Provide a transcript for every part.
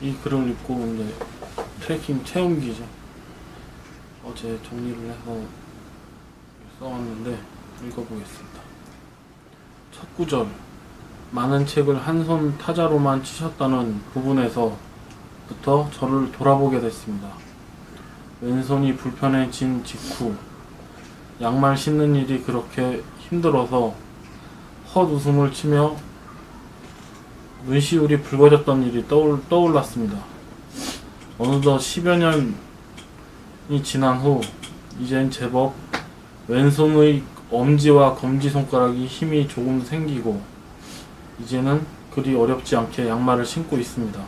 이 글을 읽고 이제 트래킹 체험기죠. 어제 정리를 해서 써왔는데 읽어보겠습니다. 첫 구절. 많은 책을 한 손 타자로만 치셨다는 부분에서부터 저를 돌아보게 됐습니다. 왼손이 불편해진 직후 양말 신는 일이 그렇게 힘들어서 헛웃음을 치며 눈시울이 붉어졌던 일이 떠올랐습니다. 어느덧 10여 년이 지난 후 이젠 제법 왼손의 엄지와 검지손가락이 힘이 조금 생기고 이제는 그리 어렵지 않게 양말을 신고 있습니다.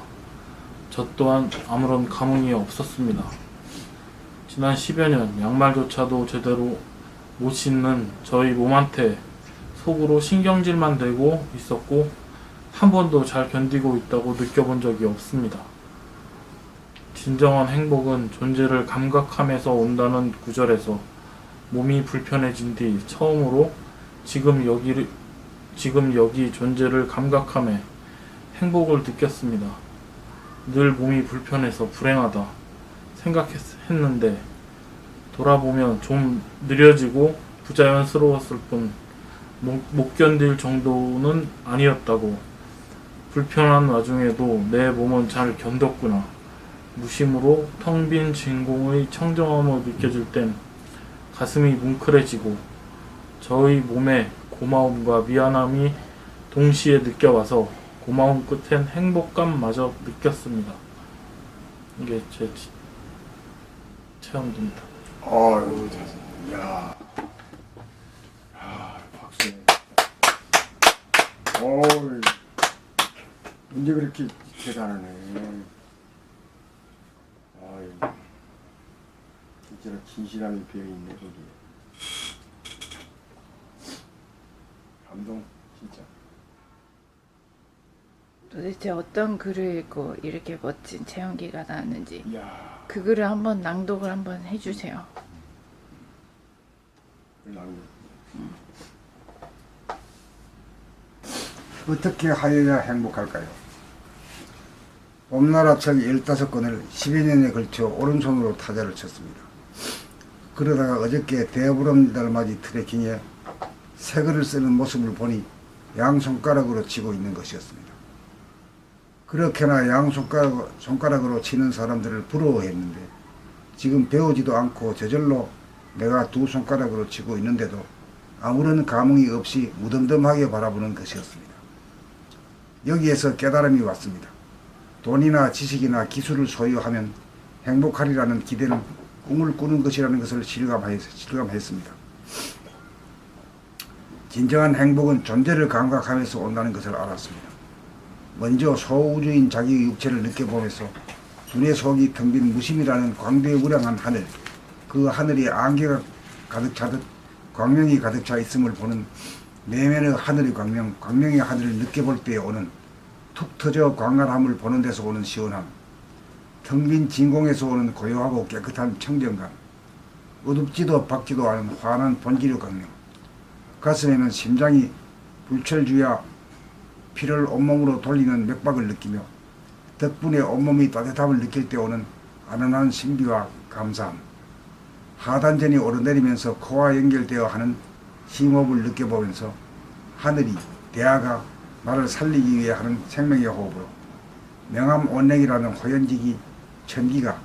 저 또한 아무런 감흥이 없었습니다. 지난 10여 년 양말조차도 제대로 못 신는 저희 몸한테 속으로 신경질만 내고 있었고 한 번도 잘 견디고 있다고 느껴본 적이 없습니다. 진정한 행복은 존재를 감각하면서 온다는 구절에서 몸이 불편해진 뒤 처음으로 지금 여기 존재를 감각함에 행복을 느꼈습니다. 늘 몸이 불편해서 불행하다 생각했는데 돌아보면 좀 느려지고 부자연스러웠을 뿐 못 견딜 정도는 아니었다고, 불편한 와중에도 내 몸은 잘 견뎠구나, 무심으로 텅 빈 진공의 청정함을 느껴질 땐 가슴이 뭉클해지고 저의 몸에 고마움과 미안함이 동시에 느껴와서 고마움 끝엔 행복감마저 느꼈습니다. 이게 제 체험입니다. 어이구, 야, 박수. 어이, 언제 그렇게 대단하네. 어이, 진짜 진실함이 배어있네, 거기에. 감동, 진짜. 도대체 어떤 글을 읽고 이렇게 멋진 체험기가 나왔는지 이야, 그 글을 한번 낭독을 한번 해주세요. 어떻게 하여야 행복할까요? 봄나라 책 15권을 10여 년에 걸쳐 오른손으로 타자를 쳤습니다. 그러다가 어저께 대부름 달맞이 트레킹에 새 글을 쓰는 모습을 보니 양손가락으로 치고 있는 것이었습니다. 그렇게나 양손가락으로 치는 사람들을 부러워했는데 지금 배우지도 않고 저절로 내가 두 손가락으로 치고 있는데도 아무런 감흥이 없이 무덤덤하게 바라보는 것이었습니다. 여기에서 깨달음이 왔습니다. 돈이나 지식이나 기술을 소유하면 행복하리라는 기대는 꿈을 꾸는 것이라는 것을 실감했습니다. 진정한 행복은 존재를 감각하면서 온다는 것을 알았습니다. 먼저 소우주인 자기의 육체를 느껴보면서 눈의 속이 텅 빈 무심이라는 광대무량한 하늘, 그 하늘이 안개가 가득 차듯 광명이 가득 차 있음을 보는 내면의 하늘의 광명의 하늘을 느껴볼 때에 오는 툭 터져 광활함을 보는 데서 오는 시원함, 텅 빈 진공에서 오는 고요하고 깨끗한 청정감, 어둡지도 밝지도 않은 환한 본질의 광명, 가슴에는 심장이 불철주야 피를 온몸으로 돌리는 맥박을 느끼며 덕분에 온몸이 따뜻함을 느낄 때 오는 아련한 신비와 감사함, 하단전이 오르내리면서 코와 연결되어 하는 심호흡을 느껴보면서 하늘이, 대하가 나를 살리기 위해 하는 생명의 호흡으로 명암온냉이라는 호연지기 천기가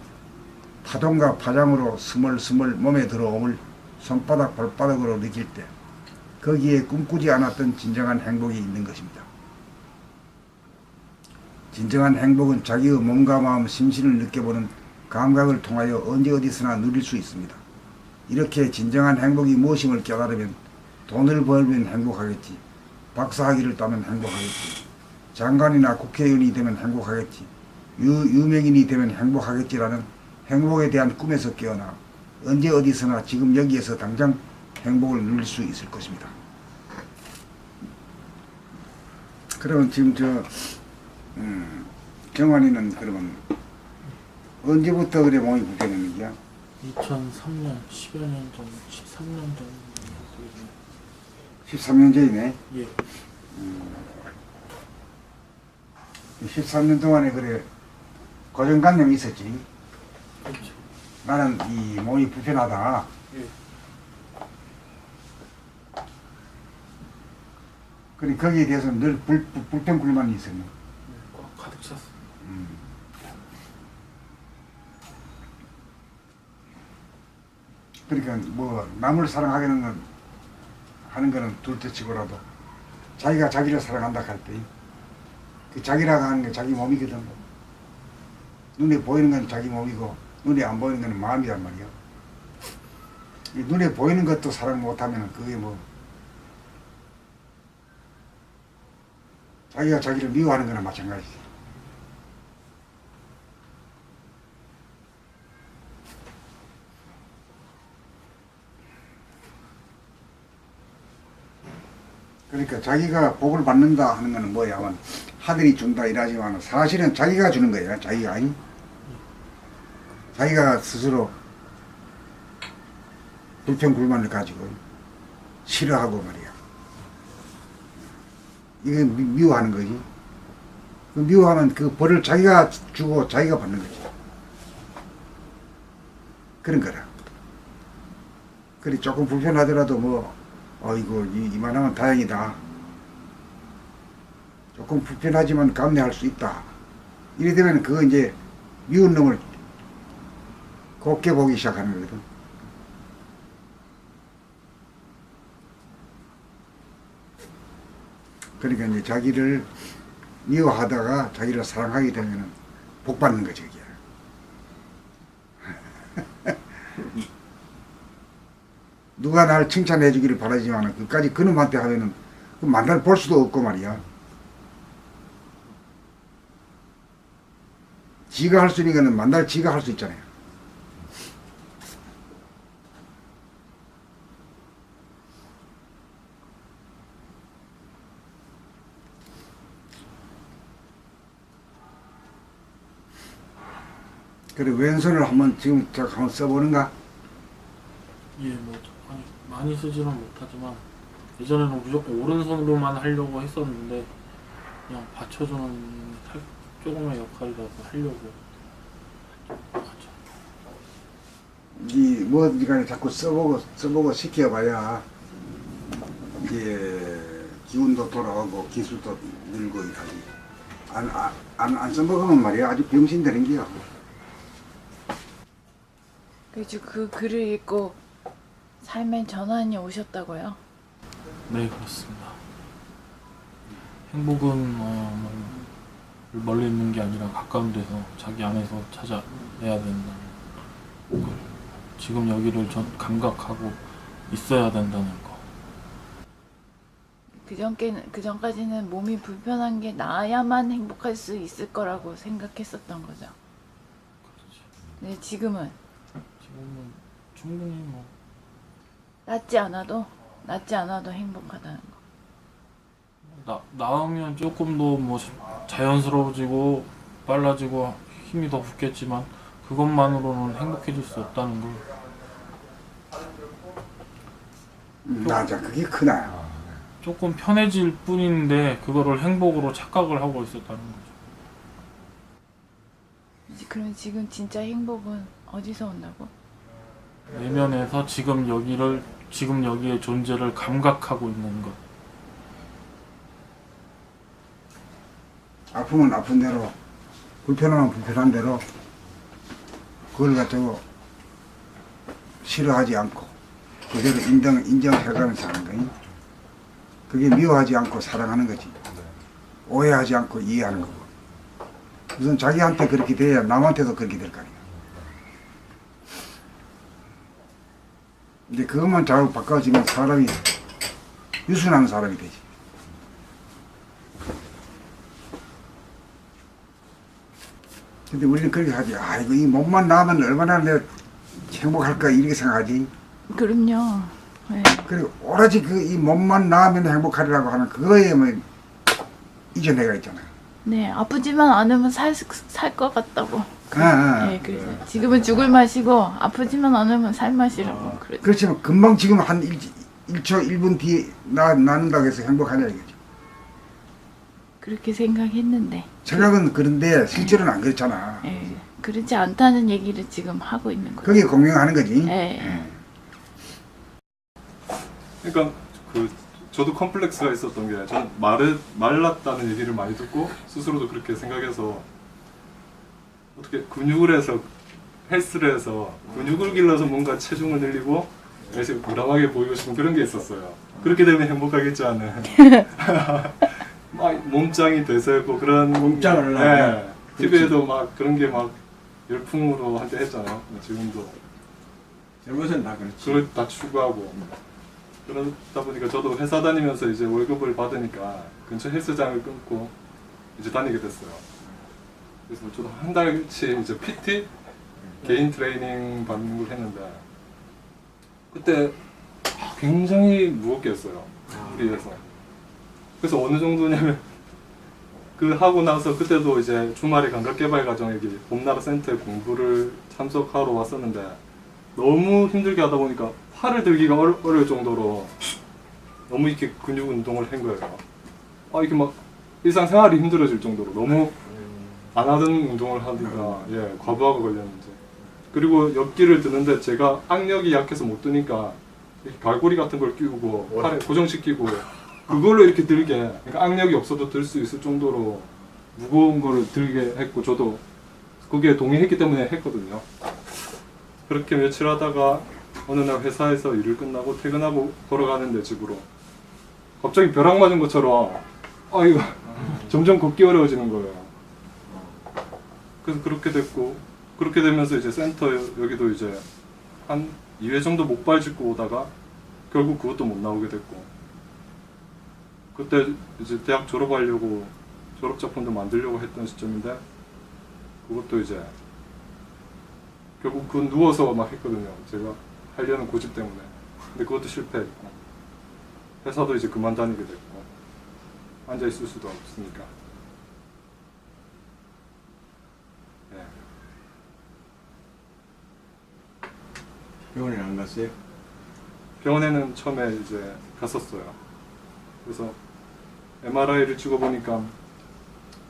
파동과 파장으로 스멀스멀 몸에 들어옴을 손바닥 발바닥으로 느낄 때 거기에 꿈꾸지 않았던 진정한 행복이 있는 것입니다. 진정한 행복은 자기의 몸과 마음, 심신을 느껴보는 감각을 통하여 언제 어디서나 누릴 수 있습니다. 이렇게 진정한 행복이 무엇임을 깨달으면 돈을 벌면 행복하겠지, 박사학위를 따면 행복하겠지, 장관이나 국회의원이 되면 행복하겠지, 유명인이 되면 행복하겠지라는 행복에 대한 꿈에서 깨어나 언제 어디서나 지금 여기에서 당장 행복을 누릴 수 있을 것입니다. 그러면 지금 정환이는 그러면 언제부터 그래 몸이 불편했는 거야? 2003년 10여 년 전, 13년 전. 13년 전이네. 예. 13년 동안에 그래 고정관념이 있었지. 그렇죠. 나는 이 몸이 불편하다. 예. 그래 거기에 대해서 늘 불평불만이 있었네. 꽉 가득 찼어. 그러니까 뭐 남을 사랑하는 하는 거는 둘째치고라도 자기가 자기를 사랑한다 할 때 그 자기라고 하는 게 자기 몸이거든. 눈에 보이는 건 자기 몸이고 눈에 안 보이는 건 마음이란 말이야. 이 눈에 보이는 것도 사랑 못하면 그게 뭐 자기가 자기를 미워하는 거나 마찬가지지. 그러니까 자기가 복을 받는다 하는 거는 뭐야? 하늘이 준다 이러지만 사실은 자기가 주는 거야. 자기가 아니? 자기가 스스로 불평불만을 가지고 싫어하고 말이야. 이게 미워하는 거지. 그 미워하면 그 벌을 자기가 주고 자기가 받는 거지. 그런 거라. 그래 조금 불편하더라도 뭐 어이구 이만하면 다행이다. 조금 불편하지만 감내할 수 있다. 이래 되면 그거 이제 미운 놈을 곱게 보기 시작하는 거거든. 그러니까 이제 자기를 미워하다가 자기를 사랑하게 되면 복 받는 거지 그게. 누가 날 칭찬해 주기를 바라지만 그까지 그놈한테 하면은 그 만날 볼 수도 없고 말이야. 지가 할 수 있는 거는 만날 지가 할 수 있잖아요. 그래 왼손을 한번 지금 한번 써보는가? 예, 뭐 아니, 많이 쓰지는 못하지만 예전에는 무조건 오른손으로만 하려고 했었는데 그냥 받쳐주는 조금의 역할이라도 하려고 하죠. 뭐 니가 자꾸 써보고 시켜봐야 이게 기운도 돌아오고 기술도 늘고 이러지. 안 써먹으면 말이야 아주 병신 되는 게야. 그래서 그 글을 읽고 삶의 전환이 오셨다고요? 네, 그렇습니다. 행복은 멀리 있는 게 아니라 가까운 데서 자기 안에서 찾아내야 된다는 걸, 지금 여기를 감각하고 있어야 된다는 거. 그 전까지는 몸이 불편한 게 나아야만 행복할 수 있을 거라고 생각했었던 거죠. 그렇지. 근데 지금은 충분히 뭐 낫지 않아도 행복하다는 거. 나으면 조금 더 뭐 자연스러워지고 빨라지고 힘이 더 붙겠지만 그것만으로는 행복해질 수 없다는 걸. 맞아 그게 크나. 조금 편해질 뿐인데 그거를 행복으로 착각을 하고 있었다는 거죠. 그럼 지금 진짜 행복은 어디서 온다고? 내면에서 지금 여기의 존재를 감각하고 있는 것. 아프면 아픈 대로 불편하면 불편한 대로 그걸 갖다가 싫어하지 않고 그대로 인정해가면서 하는 거니. 그게 미워하지 않고 사랑하는 거지. 오해하지 않고 이해하는 거고. 우선 자기한테 그렇게 돼야 남한테도 그렇게 될 거 아니야. 이제 그것만 잘 바꿔지면 사람이 유순한 사람이 되지. 근데 우리는 그렇게 하지. 아이고 이 몸만 나으면 얼마나 내가 행복할까 이렇게 생각하지. 그럼요. 네. 그리고 오로지 그 이 몸만 나으면 행복하리라고 하는 그거에 뭐 이전해가 있잖아요. 네, 아프지만 않으면 살 것 같다고. 네, 그래서 네. 지금은 죽을 맛이고 아프지만 않으면 살 맛이라고. 그랬죠. 그렇지만 금방 지금 한 1초 1분 뒤에 나는다고 해서 행복하냐 이거죠. 그렇게 생각했는데 생각은 그런데 실제로는 안 그렇잖아. 예, 그렇지 않다는 얘기를 지금 하고 있는 거죠. 그게 공명하는 거지. 예. 그러니까 저도 컴플렉스가 있었던 게 저는 말랐다는 얘기를 많이 듣고 스스로도 그렇게 생각해서 어떻게 근육을 해서 헬스를 해서 근육을 길러서 뭔가 체중을 늘리고 그래서 우람하게 보이고 싶은 그런 게 있었어요. 그렇게 되면 행복하겠지 않은 막 몸짱이 되서고 그런 몸짱을 네. TV에도 막 그런 게 막 열풍으로 한때 했잖아요. 지금도 잘못은 다 그렇지. 그걸 다 추구하고 그러다 보니까 저도 회사 다니면서 이제 월급을 받으니까 근처 헬스장을 끊고 이제 다니게 됐어요. 그래서 저도 한 달치 이제 PT 개인 트레이닝 받는 걸 했는데 그때 굉장히 무겁게 했어요. 우리에서. 그래서 어느 정도냐면 그 하고 나서 그때도 이제 주말에 감각개발과정 여기 봄나라 센터에 공부를 참석하러 왔었는데 너무 힘들게 하다 보니까 팔을 들기가 어려울 정도로 너무 이렇게 근육 운동을 한 거예요. 이렇게 막 일상생활이 힘들어질 정도로 너무 안 하던 운동을 하니까 과부하가 걸렸는지. 그리고 엽기를 드는데 제가 악력이 약해서 못 드니까 이렇게 갈고리 같은 걸 끼우고 팔에 고정시키고 그걸로 이렇게 들게, 그러니까 악력이 없어도 들 수 있을 정도로 무거운 거를 들게 했고 저도 거기에 동의했기 때문에 했거든요. 그렇게 며칠 하다가 어느 날 회사에서 일을 끝나고 퇴근하고 걸어가는데 집으로 갑자기 벼락 맞은 것처럼 이거 점점 걷기 어려워지는 거예요. 그래서 그렇게 됐고 그렇게 되면서 이제 센터 여기도 이제 한 2회 정도 목발 짚고 오다가 결국 그것도 못 나오게 됐고 그때 이제 대학 졸업하려고 졸업 작품도 만들려고 했던 시점인데 그것도 이제 결국 그 누워서 막 했거든요. 제가 하려는 고집 때문에. 근데 그것도 실패했고 회사도 이제 그만 다니게 됐고 앉아 있을 수도 없으니까. 네. 병원에 안 갔어요? 병원에는 처음에 이제 갔었어요. 그래서 MRI를 찍어보니까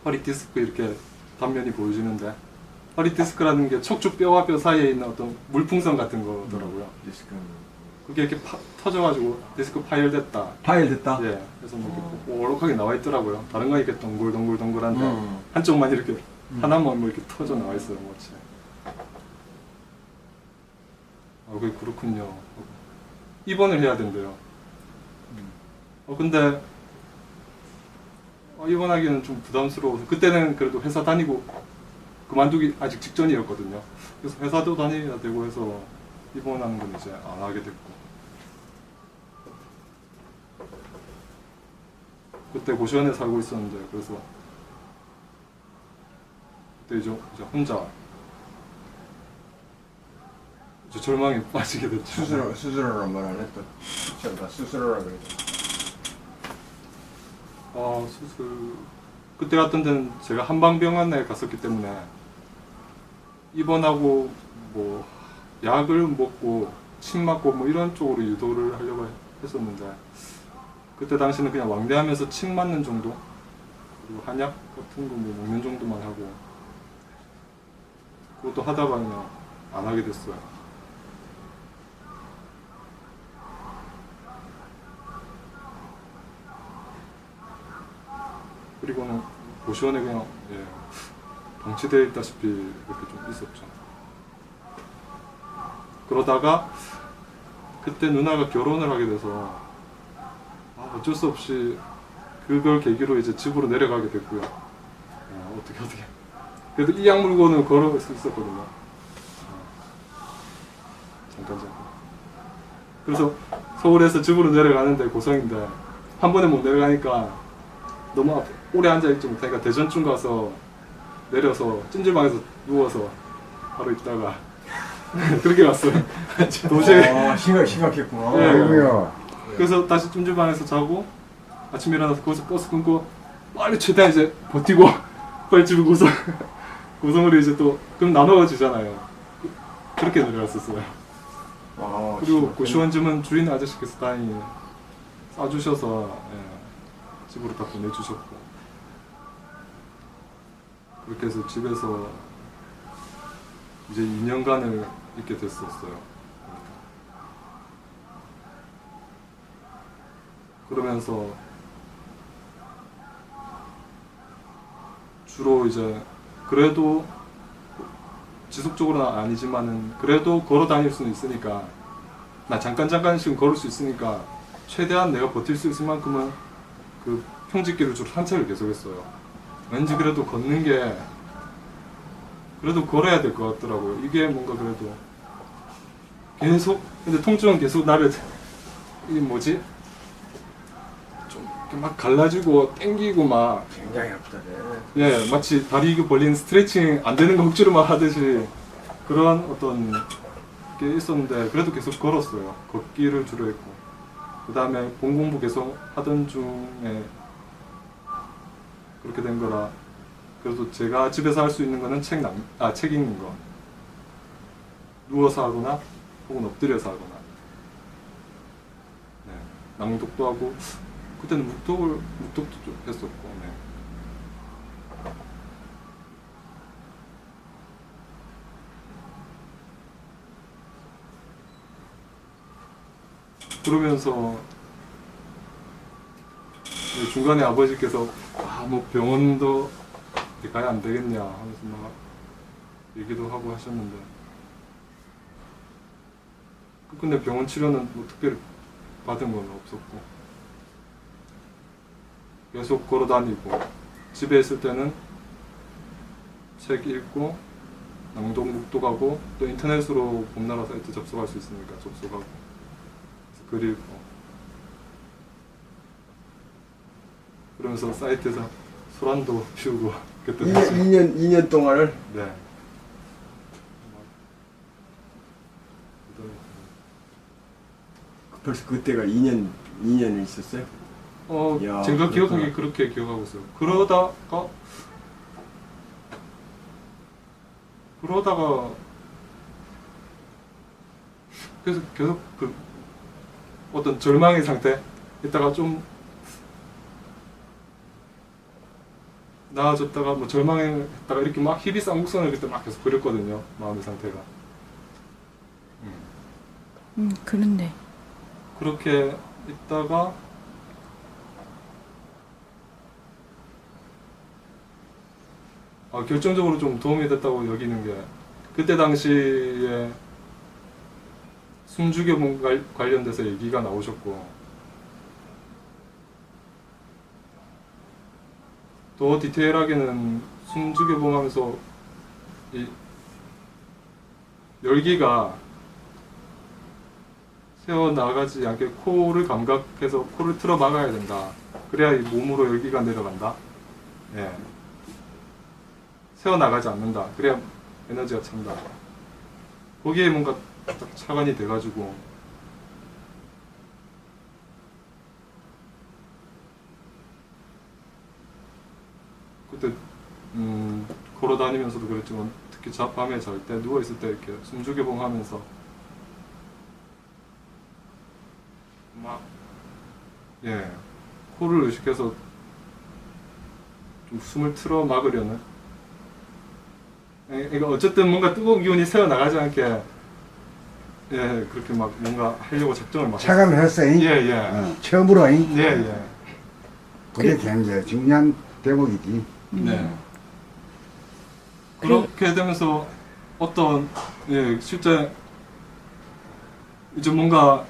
허리 디스크 이렇게 단면이 보여지는데 허리 디스크라는 게 척추 뼈와 뼈 사이에 있는 어떤 물풍선 같은 거더라고요. 디스크 그게 이렇게 터져가지고 디스크 파열됐다. 파열됐다? 예, 그래서 뭐 이렇게 오록하게 나와 있더라고요. 다른 건 이렇게 동글동글동글한데 한쪽만 이렇게 하나만 뭐 이렇게 터져 나와 있어요, 뭐지. 그게 그렇군요. 입원을 해야 된대요. 근데 입원하기는 좀 부담스러워서 그때는 그래도 회사 다니고 그만두기 아직 직전이었거든요. 그래서 회사도 다녀야 되고 해서 입원하는 건 이제 안 하게 됐고 그때 고시원에 살고 있었는데 그래서 그때 이제 혼자 이제 절망에 빠지게 됐죠. 수술하란 말 안 했다. 수술하라 그랬다. 수술 그때 갔던 데는 제가 한방병원에 갔었기 때문에 입원하고 뭐 약을 먹고 침 맞고 뭐 이런 쪽으로 유도를 하려고 했었는데 그때 당시는 그냥 왕래하면서 침 맞는 정도 그리고 한약 같은 거 뭐 먹는 정도만 하고 그것도 하다가 그냥 안 하게 됐어요. 그리고는 고시원에 그냥 방치되어 있다시피 이렇게 좀 있었죠. 그러다가 그때 누나가 결혼을 하게 돼서 어쩔 수 없이 그걸 계기로 이제 집으로 내려가게 됐고요. 어떻게 그래도 이 약 물고는 걸어갈 수 있었거든요. 잠깐. 그래서 서울에서 집으로 내려가는데 고성인데 한 번에 못 내려가니까 너무 오래 앉아있지 못하니까 대전쯤 가서 내려서 찜질방에서 누워서 하루 있다가 그렇게 갔어요. 도시에 심각했구나. 네. 아이고야. 그래서 다시 찜질방에서 자고 아침에 일어나서 거기서 버스 끊고 빨리 최대한 이제 버티고 빨리 집에 고성으로 이제 또 그럼 나눠지잖아요. 그렇게 내려갔었어요. 그리고 고시원쯤은 주인 아저씨께서 다행히 싸주셔서 집으로 다 보내주셨고 그렇게 해서 집에서 이제 2년간을 있게 됐었어요. 그러면서 주로 이제 그래도 지속적으로는 아니지만은 그래도 걸어 다닐 수는 있으니까 나 잠깐씩은 걸을 수 있으니까 최대한 내가 버틸 수 있을 만큼은 그 평지길을 주로 산책을 계속했어요. 왠지 그래도 걷는 게 그래도 걸어야 될 것 같더라고요. 이게 뭔가 그래도 계속 근데 통증은 계속 나를 이게 뭐지? 좀 이렇게 막 갈라지고 땡기고 막 굉장히 아프다. 예, 마치 다리 이거 벌린 스트레칭 안 되는 거 억지로만 하듯이 그런 어떤 게 있었는데 그래도 계속 걸었어요. 걷기를 주로 했고 그 다음에 본 공부 계속 하던 중에 그렇게 된 거라 그래도 제가 집에서 할 수 있는 거는 책 읽는 거 누워서 하거나 혹은 엎드려서 하거나 네, 낭독도 하고 그때는 묵독도 좀 했었고 네. 그러면서 중간에 아버지께서 뭐 병원도 가야 안 되겠냐 하면서 막 얘기도 하고 하셨는데 근데 병원 치료는 뭐 특별히 받은 건 없었고 계속 걸어 다니고 집에 있을 때는 책 읽고 낭독 묵독하고 또 인터넷으로 봄나라 사이트 접속할 수 있으니까 접속하고 글 읽고 그러면서 사이트에서 소란도 피우고 그때 2년 동안을 네. 벌써 그때가 2년을 있었어요? 야, 제가 기억하기에 그렇구나. 그렇게 기억하고 있어요. 그러다가 계속 그 어떤 절망의 상태 있다가 좀 나아졌다가 뭐 절망했다가 이렇게 막 희비쌍곡선을 그때 막 계속 그렸거든요. 마음의 상태가. 그런데 그렇게 있다가 결정적으로 좀 도움이 됐다고 여기는 게 그때 당시에 숨죽여봄 관련돼서 얘기가 나오셨고 더 디테일하게는 숨죽여봄 하면서 이 열기가 새어나가지 않게 코를 감각해서 코를 틀어 막아야 된다. 그래야 이 몸으로 열기가 내려간다. 예. 새어나가지 않는다. 그래야 에너지가 찬다. 거기에 뭔가 딱 착안이 돼가지고 그때 걸어 다니면서도 그랬지만 특히 밤에 잘 때 누워 있을 때 이렇게 숨죽여봄 하면서 막 코를 의식해서 좀 숨을 틀어 막으려는 이거 어쨌든 뭔가 뜨거운 기운이 새어 나가지 않게 그렇게 막 뭔가 하려고 작정을 막 체감을 했어요. 예예 처음으로. 예예 그게 굉장히 중요한 대목이지. 네. 그렇게 되면서 어떤 실제 이제 뭔가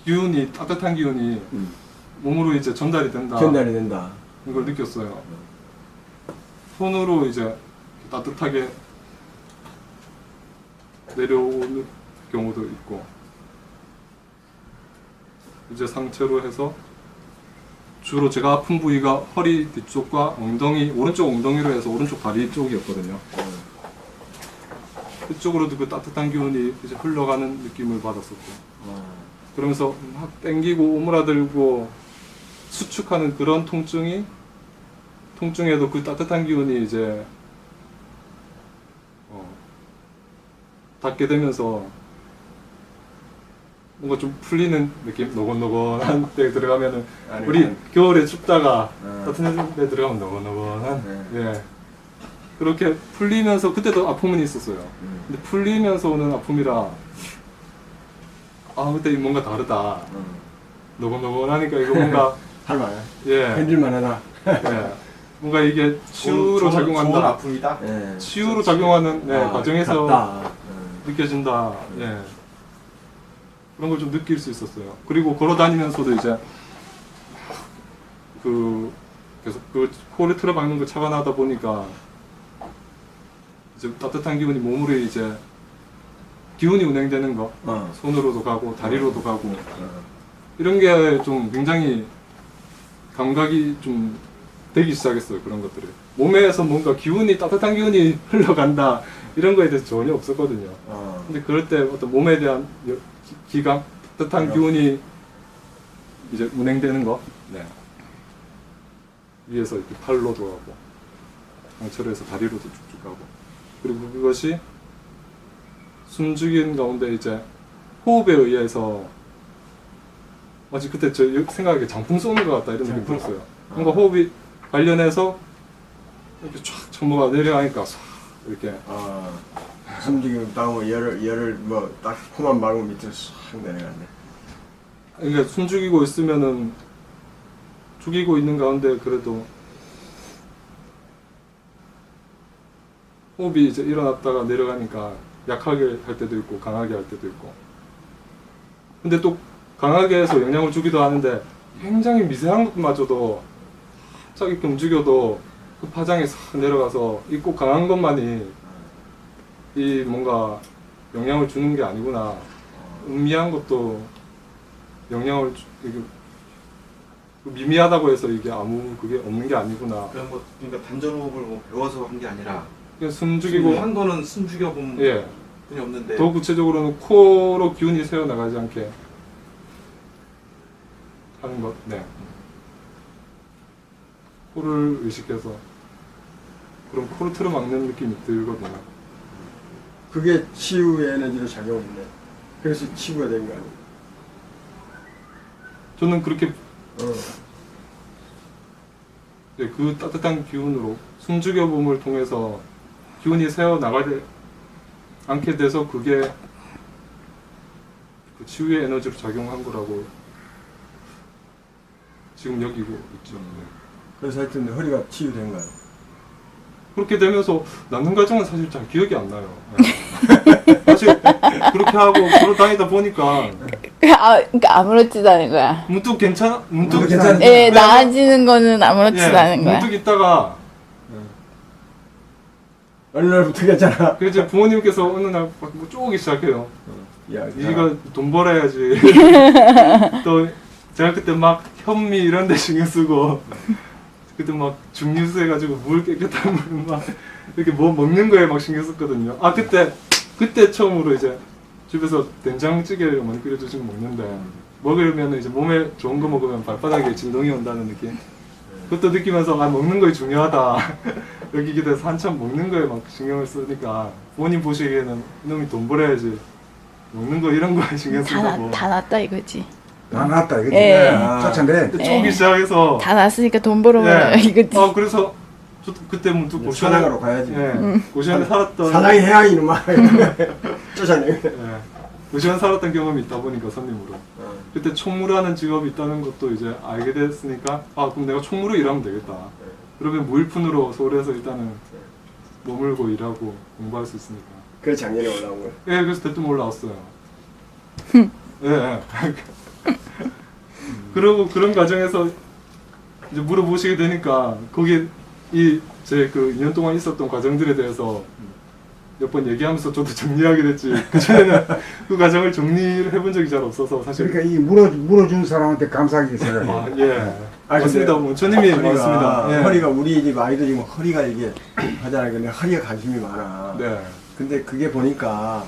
기운이 따뜻한 기운이 몸으로 이제 전달이 된다. 전달이 된다. 이걸 느꼈어요. 손으로 이제 따뜻하게 내려오는 경우도 있고 이제 상체로 해서 주로 제가 아픈 부위가 허리 뒤쪽과 엉덩이, 오른쪽 엉덩이로 해서 오른쪽 다리 쪽이었거든요. 그쪽으로도 그 따뜻한 기운이 이제 흘러가는 느낌을 받았었고 그러면서 막 땡기고 오므라들고 수축하는 그런 통증에도 그 따뜻한 기운이 이제 닿게 되면서 뭔가 좀 풀리는 느낌? 노곤노곤한 데 들어가면은 우리 겨울에 춥다가 따뜻한 데 들어가면 노곤노곤한 그렇게 풀리면서 그때도 아픔은 있었어요. 근데 풀리면서 오는 아픔이라 아 그때 뭔가 다르다. 노곤노곤하니까 이거 뭔가 할만해. 예, 힘들만하다. 예. 뭔가 이게 치유로 작용한다. 좋은 아픔이다. 예. 치유로 작용하는 네, 아, 과정에서 같다. 느껴진다. 예. 그런 걸 좀 느낄 수 있었어요. 그리고 걸어 다니면서도 이제 그 계속 그 코를 틀어박는 거 차가 나다 보니까 이제 따뜻한 기운이 몸으로 이제 기운이 운행되는 거 손으로도 가고 다리로도 가고 이런 게 좀 굉장히 감각이 좀 되기 시작했어요. 그런 것들이 몸에서 뭔가 기운이 따뜻한 기운이 흘러간다 이런 거에 대해서 전혀 없었거든요. 근데 그럴 때 어떤 몸에 대한 기감, 따뜻한 기운이 이제 운행되는 거, 네. 위에서 이렇게 팔로도 가고, 상체로 해서 다리로도 쭉쭉 가고, 그리고 그것이 숨죽인 가운데 이제 호흡에 의해서 마치 그때 저 생각에 장풍 쏘는 것 같다 이런 느낌이 들었어요. 뭔가 호흡이 관련해서 이렇게 쫙 천모가 내려가니까 싹 이렇게 숨죽이고 다음에 열을 뭐 딱 코만 막으면 밑으로 싹 내려가네. 그러니까 숨 죽이고 있으면은 죽이고 있는 가운데 그래도 호흡이 이제 일어났다가 내려가니까 약하게 할 때도 있고 강하게 할 때도 있고 근데 또 강하게 해서 영향을 주기도 하는데 굉장히 미세한 것마저도 갑자기 움직여도 그 파장이 싹 내려가서 이 꼭 강한 것만이 이 뭔가 영향을 주는 게 아니구나 미미한 것도 영향을 이게 미미하다고 해서 이게 아무 그게 없는 게 아니구나. 그러니까 단전호흡을 뭐 배워서 한 게 아니라 그냥 숨 죽이고 한 거는 숨 죽여본 예. 분이 없는데 더 구체적으로는 코로 기운이 새어 나가지 않게 하는 것. 네. 코를 의식해서 그럼 코를 틀어막는 느낌이 들거든요. 그게 치유의 에너지로 작용했네. 그래서 치유가 된 거 아니야? 저는 그렇게 네, 그 따뜻한 기운으로 숨죽여봄을 통해서 기운이 새어 나가지 않게 돼서 그게 그 치유의 에너지로 작용한 거라고 지금 여기고 있죠. 네. 그래서 하여튼 허리가 치유된 거야. 그렇게 되면서 낫는 과정은 사실 잘 기억이 안 나요. 네. 사실 그렇게 하고 걸어 다니다 보니까 그러니까 아무렇지도 않은 거야. 문득 괜찮아? 문득 괜찮아. 예, 나아지는 거는 아무렇지도 않은 거야. 문득 있다가 어느 날부터 괜찮아. 그 이제 부모님께서 어느 날 뭐 쪼기 시작해요. 야, 네가 돈 벌어야지. 또 제가 그때 막 현미 이런 데 신경 쓰고 그때 막 중류수 해가지고 물 깨끗한 물 막 이렇게 뭐 먹는 거에 막 신경 썼거든요. 아 그때 처음으로 이제 집에서 된장찌개를 많이 끓여주시고 먹는데 먹으면 이제 몸에 좋은 거 먹으면 발바닥에 진동이 온다는 느낌. 그것도 느끼면서 아 먹는 거에 중요하다. 여기게 돼서 한참 먹는 거에 막 신경을 쓰니까 부모님 보시기에는 이놈이 돈 벌어야지 먹는 거 이런 거에 신경 쓴다고. 다 났다 이거지. 다 나왔다 이거지. 예. 쫓아내. 쪼기 시작해서 다 났으니까 돈 벌어봐요 예. 이거지. 그래서 저도 그때 문득 고시원에 사장으로 가야지. 고시원에 살았던 사장이 해야 이놈아. 쫓아내. 예. 고시원 살았던 경험이 있다 보니까 선임으로 그때 총무라는 직업이 있다는 것도 이제 알게 됐으니까 아 그럼 내가 총무로 일하면 되겠다. 그러면 무일푼으로 서울에서 일단은 머물고 일하고 공부할 수 있으니까. 그래 작년에 올라온 거야. 예, 그래서 대뜸 올라왔어요. 예. 그러고 그런 과정에서 이제 물어보시게 되니까 거기 제 그 2년 동안 있었던 과정들에 대해서 몇 번 얘기하면서 저도 정리하게 됐지. 그전에는 그 과정을 정리를 해본 적이 잘 없어서 사실. 그러니까 이 물어준 사람한테 감사하게 생각해. 아, 예. 아, 맞습니다. 근데 원천님이 맞습니다. 예. 허리가 우리 집 아이들이 뭐 허리가 이게 하잖아요. 근데 허리에 관심이 많아. 네. 근데 그게 보니까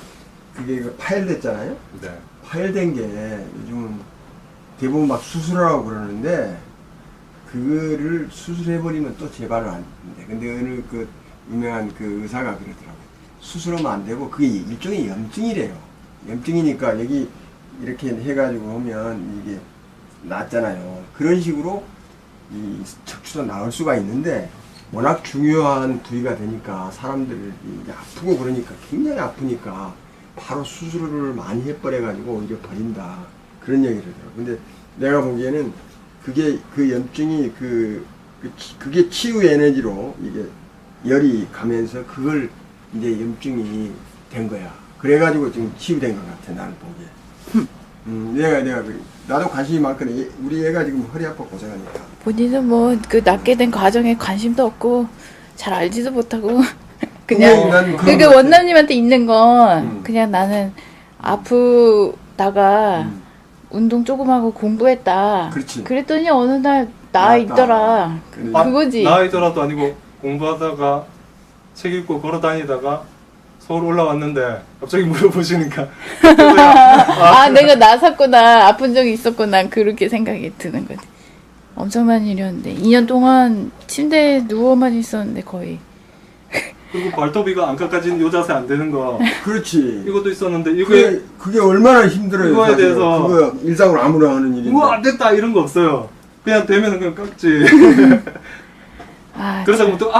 그게 파열됐잖아요. 네. 파열된 게 요즘은 대부분 막 수술하라고 그러는데 그거를 수술해버리면 또 재발을 안 돼. 근데 어느 그 유명한 그 의사가 그러더라고. 수술하면 안 되고 그게 일종의 염증이래요. 염증이니까 여기 이렇게 해가지고 오면 이게 낫잖아요. 그런 식으로 이 척추도 나을 수가 있는데 워낙 중요한 부위가 되니까 사람들이 이제 아프고 그러니까 굉장히 아프니까 바로 수술을 많이 해버려가지고 오히려 버린다 그런 얘기를 하더라고요. 근데 내가 보기에는 그게 그 염증이 그게 치유 에너지로 이게 열이 가면서 그걸 이제 염증이 된 거야. 그래가지고 지금 치유된 것 같아 나는 보기에. 내가 나도 관심이 많거든. 우리 애가 지금 허리 아파 고생하니까. 본인은 뭐 그 낳게 된 과정에 관심도 없고 잘 알지도 못하고 그냥 그냥 난 그런 그러니까 것 같아. 원남님한테 있는 건 그냥 나는 아프다가 운동 조금 하고 공부했다. 그렇지. 그랬더니 어느 날 나 나았다. 있더라. 그래. 그거지. 나이더라도 아니고 공부하다가 책 읽고 걸어 다니다가 서울 올라왔는데 갑자기 물어보시니까 아, 내가 나섰구나. 아픈 적이 있었구나. 그렇게 생각이 드는 거지. 엄청난 일이었는데 2년 동안 침대에 누워만 있었는데 거의. 그리고 발톱이가 안 깎아진 요 자세 안 되는 거 그렇지. 이것도 있었는데 이거에 그게 얼마나 힘들어요. 이거에 사실은. 대해서 그거 일상으로 아무나 하는 일인데. 우와 안 됐다 이런 거 없어요. 그냥 되면은 그냥 깎지. 아, 그러다가 또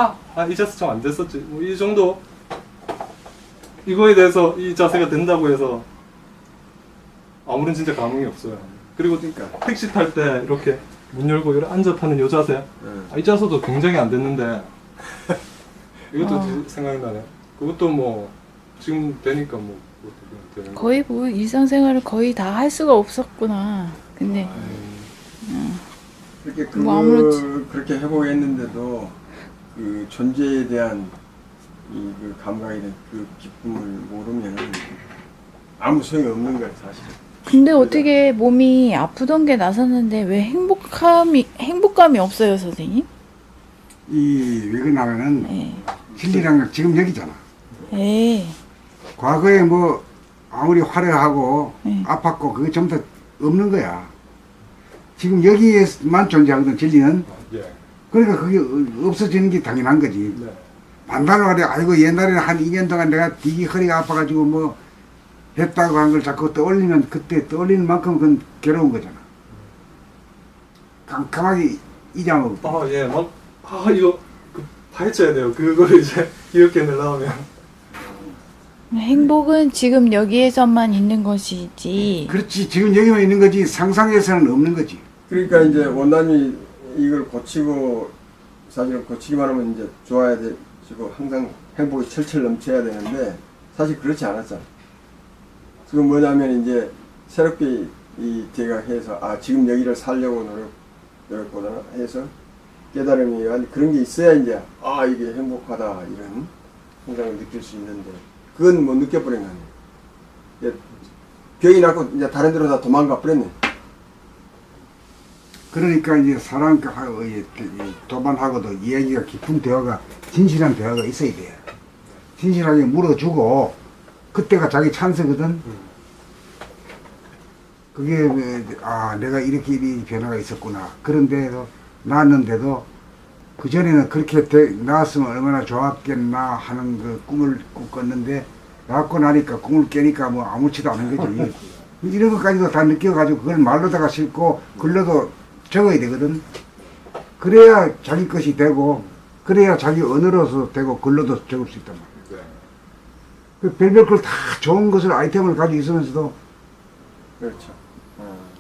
이 자세 좀 안 됐었지. 뭐 이 정도 이거에 대해서 이 자세가 된다고 해서 아무런 진짜 감흥이 없어요. 그리고 택시 탈 때 이렇게 문 열고 이렇게 앉아 타는 요 자세. 이 자세도 굉장히 안 됐는데 이것도 생각이 나네. 그것도 뭐 지금 되니까 뭐 그것도 그냥 되는 거. 거의 뭐 일상생활을 거의 다 할 수가 없었구나. 근데 그렇게 뭐 아무렇지. 그렇게 해보겠는데도 그 존재에 대한 그 감각에 대한 그 기쁨을 모르면 아무 소용이 없는 거예요, 사실. 근데 어떻게 몸이 아프던 게 나섰는데 왜 행복감이 없어요, 선생님? 왜 그러냐면은 네. 진리란 지금 여기잖아. 에 과거에 뭐 아무리 화려하고 네. 아팠고 그게 전부 다 없는 거야. 지금 여기에만 존재하거든 진리는. 예. 그러니까 그게 없어지는 게 당연한 거지. 네. 반발을 하려 아이고 옛날에는 한 2년 동안 내가 되게 허리가 아파가지고 뭐 했다고 한 걸 자꾸 떠올리면 그때 떠올리는 만큼 그건 괴로운 거잖아. 깜깜하게 잊어먹고. 예. 이거 파헤쳐야 돼요. 그거를 이제 이렇게 내려면 행복은 지금 여기에서만 있는 것이지. 그렇지. 지금 여기만 있는 거지 상상에서는 없는 거지. 그러니까 이제 원단이 이걸 고치고 사실은 고치기만 하면 이제 좋아야 되고 항상 행복이 철철 넘쳐야 되는데 사실 그렇지 않았잖아. 지금 뭐냐면 이제 새롭게 제가 해서 지금 여기를 살려고 노력보다는 해서 깨달음이 그런 게 있어야 이제 이게 행복하다 이런 생각을 느낄 수 있는데 그건 못 느껴버린 거 아니에요. 병이 났고 이제 다른 데로 다 도망가 버렸네. 그러니까 이제 사람하고 도반하고도 이야기가 깊은 대화가 진실한 대화가 있어야 돼. 진실하게 물어주고 그때가 자기 찬스거든. 그게 내가 이렇게 변화가 있었구나. 그런데도 나왔는데도 그 전에는 그렇게 나왔으면 얼마나 좋았겠나 하는 그 꿈을 꿨는데 낳고 나니까 꿈을 깨니까 뭐 아무렇지도 않은 거지. 이런 것까지도 다 느껴가지고 그걸 말로다가 싣고 글로도 적어야 되거든. 그래야 자기 것이 되고 그래야 자기 언어로서 되고 글로도 적을 수 있단 말이야. 그 별별 걸 다 좋은 것을 아이템을 가지고 있으면서도 그렇죠.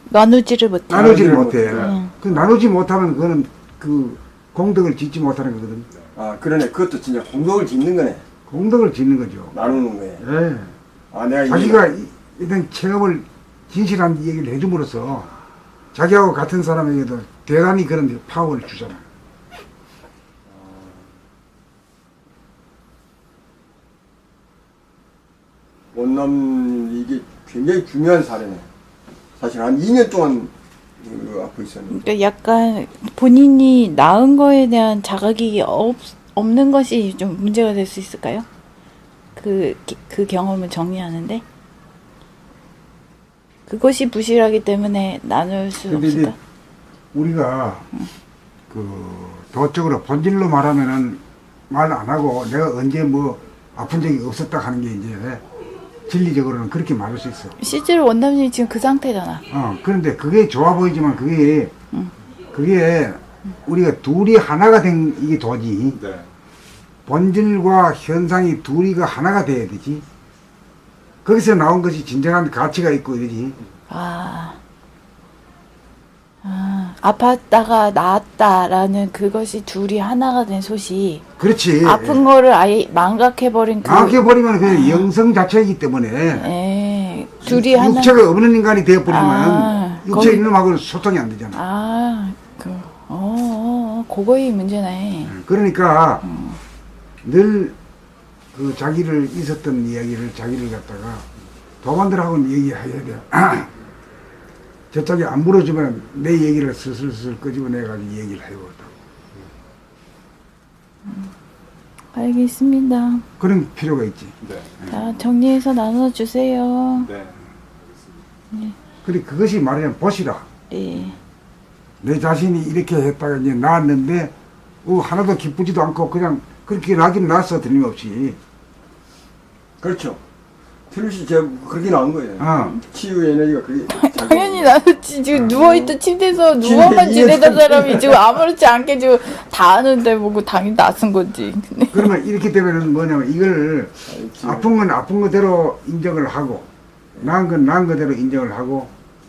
나누지를 못해. 나누지를 못해. 응. 그 나누지 못하면 그거는 그 공덕을 짓지 못하는 거거든. 그러네. 그것도 진짜 공덕을 짓는 거네. 공덕을 짓는 거죠. 나누는 거에. 예. 내가 자기가 이런 체험을 진실한 얘기를 해줌으로써 자기하고 같은 사람에게도 대단히 그런 파워를 주잖아. 원남 이게 굉장히 중요한 사례네. 사실 한 2년 동안 아프고 있었는데. 그러니까 약간 본인이 낳은 거에 대한 자각이 없는 것이 좀 문제가 될 수 있을까요? 그 경험을 정리하는데 그것이 부실하기 때문에 나눌 수 근데 이제 없을까? 우리가 그 도적으로 본질로 말하면은 말 안 하고 내가 언제 뭐 아픈 적이 없었다 하는 게 이제 진리적으로는 그렇게 말할 수 있어. 실제로 원담님이 지금 그 상태잖아. 그런데 그게 좋아 보이지만 그게 우리가 둘이 하나가 된 이게 도지. 네. 본질과 현상이 둘이가 하나가 돼야 되지. 거기서 나온 것이 진정한 가치가 있고 이러지. 아팠다가 나았다라는 그것이 둘이 하나가 된 소식. 그렇지. 아픈 거를 아예 망각해버린 그. 망각해버리면 그 영성 자체이기 때문에 예, 둘이 하나. 육체가 없는 인간이 되어버리면 아, 육체 거기- 이놈하고는 소통이 안 되잖아. 그거의 문제네. 그러니까 늘 그 자기를 있었던 이야기를 자기를 갖다가 도반들하고는 얘기해야 돼. 저쪽이 안 물어주면 내 얘기를 슬슬슬 끄집어내가지고 얘기를 해보겠다고. 알겠습니다. 그런 필요가 있지. 네. 자, 정리해서 나눠주세요. 네. 그래 그것이 말하자면 보시라. 네. 내 자신이 이렇게 했다가 이제 나았는데 하나도 기쁘지도 않고 그냥 그렇게 나긴 났어 틀림없이. 그렇죠. 틀림없이 제가 그렇게 나온 거예요. 치유의 에너지가 그게 당연히 나는 지금 누워있던 침대에서 누워만 집에 지내던 사람이 지금 아무렇지 않게 지금 다 아는데 뭐고 당연히 낯선 거지. 근데 그러면 이렇게 되면은 뭐냐면 이걸 아픈 건 아픈 거대로 인정을 하고 나은 건 나은 거대로 인정을 하고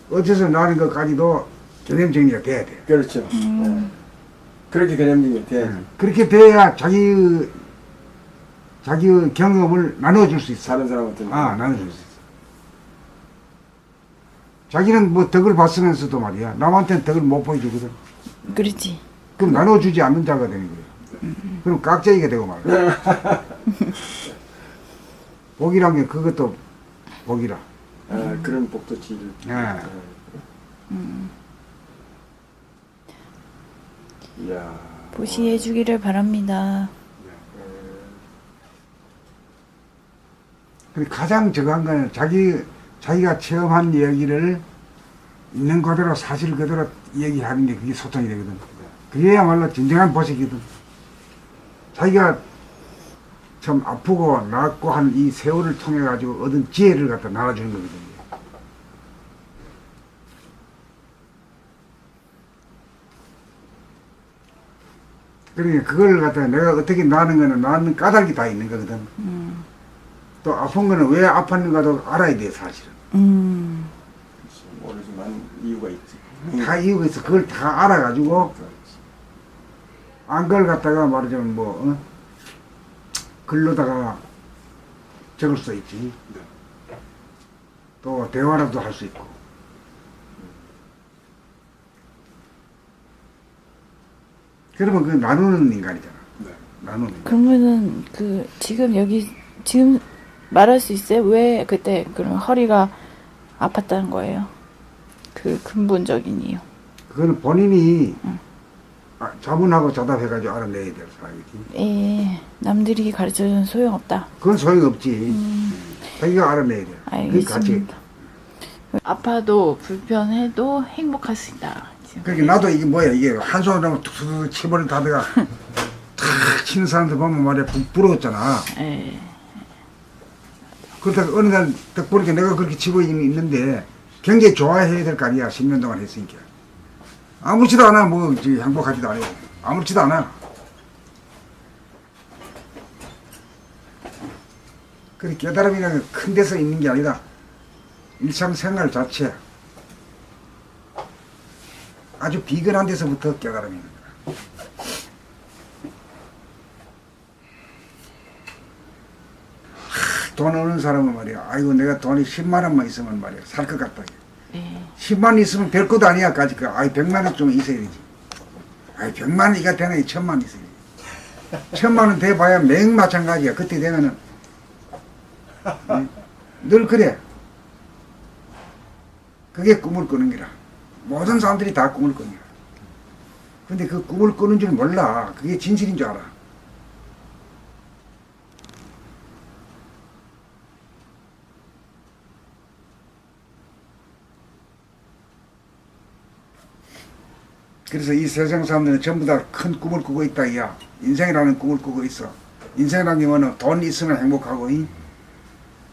어째서 나는 것까지도 개념 정리가 돼야 돼. 그렇죠. 네. 그렇게 개념적이 돼. 그렇게 돼야 자기의 경험을 나눠줄 수 있어. 다른 사람한테. 나눠줄 수 있어. 자기는 뭐 덕을 봤으면서도 말이야. 남한테는 덕을 못 보여주거든. 그렇지. 그럼 나눠주지 않는 자가 되는 거야. 그럼 깍쟁이가 되고 말이야. 복이란 게 그것도 복이라. 그런 복도 지를. 이야. 보시해 주기를 바랍니다. 근데 가장 저거한 거는 자기가 체험한 이야기를 있는 그대로 사실 그대로 얘기하는 게 그게 소통이 되거든. 그게야말로 진정한 보석이거든. 자기가 참 아프고 낫고 한 이 세월을 통해 가지고 얻은 지혜를 갖다 나눠주는 거거든요. 그러니까 그걸 갖다가 내가 어떻게 나는 거는 나는 까닭이 다 있는 거거든. 또 아픈 거는 왜 아팠는가도 알아야 돼 사실은. 모르지만 이유가 있지. 다 이유가 있어. 그걸 다 알아가지고 안 그걸 갖다가 말하자면 글로다가 적을 수 있지. 또 대화라도 할 수 있고. 그러면 그 나누는 인간이잖아. 나누는 인간. 그러면은 그 지금 말할 수 있어요? 왜 그때 그럼 허리가 아팠다는 거예요? 그 근본적인 이유. 그거는 본인이 자문하고 자답해가지고 알아내야 될 사람이지. 예, 남들이 가르쳐주는 소용없다. 그건 소용없지. 자기가 알아내야 돼. 그게 가치가 알겠습니다. 있다. 아파도 불편해도 행복할 수 있다. 지금. 그러니까 나도 이게 뭐야 이게 한 손으로 툭툭 치버를 다다가 탁 치는 사람들 보면 말이야 부러웠잖아. 예. 그러다가 어느 날 딱 보니까 내가 그렇게 치고 있는데 굉장히 좋아해야 될 거 아니야. 10년 동안 했으니까. 아무렇지도 않아. 뭐 행복하지도 않아요. 아무렇지도 않아. 그 깨달음이라는 게 큰 데서 있는 게 아니라 일상생활 자체 아주 비근한 데서부터 깨달음이 있는 거야. 돈 없는 사람은 말이야. 아이고 내가 돈이 10만 원만 있으면 말이야. 살 것 같다. 네. 10만 원 있으면 별 것도 아니야. 까짓 거. 아이 100만 원 좀 있어야 되지. 아이 100만 원 이가 되나 1000만 원 있어야 되지. 1000만 원 돼봐야 맹 마찬가지야. 그때 되면은 늘 그래. 그게 꿈을 꾸는 거라. 모든 사람들이 다 꿈을 꾸는 거야. 근데 그 꿈을 꾸는 줄 몰라. 그게 진실인 줄 알아. 그래서 이 세상 사람들은 전부 다 큰 꿈을 꾸고 있다 이야. 인생이라는 꿈을 꾸고 있어. 인생이라는 게 뭐는 돈 있으면 행복하고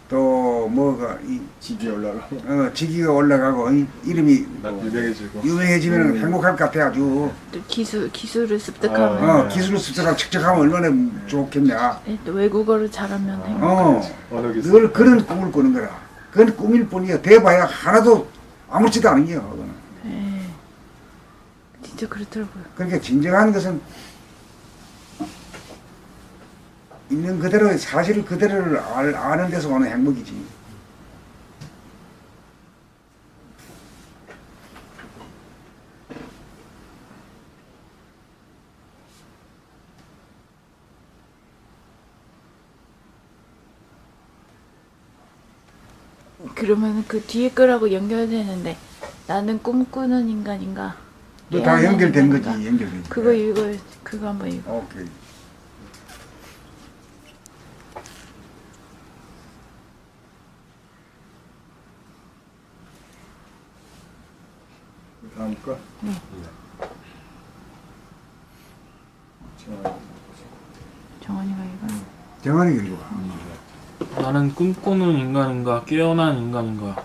또 뭐가 집이 올라가고. 직위가 올라가고 이름이 난 유명해지고. 유명해지면 행복할 것 같아 아주. 또 기술을 습득하면 아. 기술을 습득하고 척척하면 얼마나 좋겠냐. 또 외국어를 잘하면 행복. 언어 기술. 늘 그런 꿈을 꾸는 거라. 그건 꿈일 뿐이야. 돼봐야 하나도 아무렇지도 않은 게요. 그거는. 네. 진짜 그렇더라고요. 그러니까 진정한 것은 있는 그대로 사실 그대로를 아는 데서 오는 행복이지. 그러면 그 뒤에 거라고 연결되는데 나는 꿈꾸는 인간인가? 또 다 깨어나는 연결된 거지. 인간인가? 연결된 거. 그거 읽어요. 그거 한번 읽어. 오케이. 다음 거. 정원이가 읽어. 정환이 읽어봐. 나는 꿈꾸는 인간인가 깨어난 인간인가.